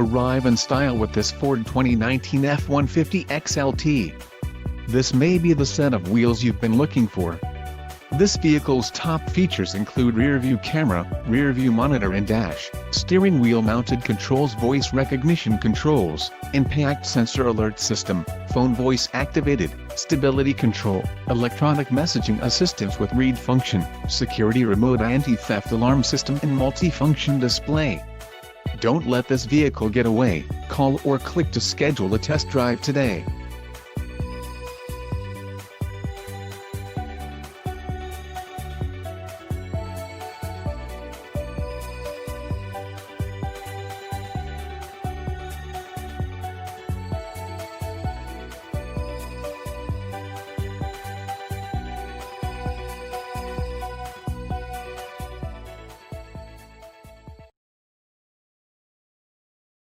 arrive in style with this Ford 2019 F-150 XLT. This may be the set of wheels you've been looking for. This vehicle's top features include rear-view camera, rear-view monitor and dash, steering wheel-mounted controls, voice recognition controls, impact sensor alert system, phone voice activated, stability control, electronic messaging assistance with read function, security remote, anti-theft alarm system and multi-function display. Don't let this vehicle get away. Call or click to schedule a test drive today.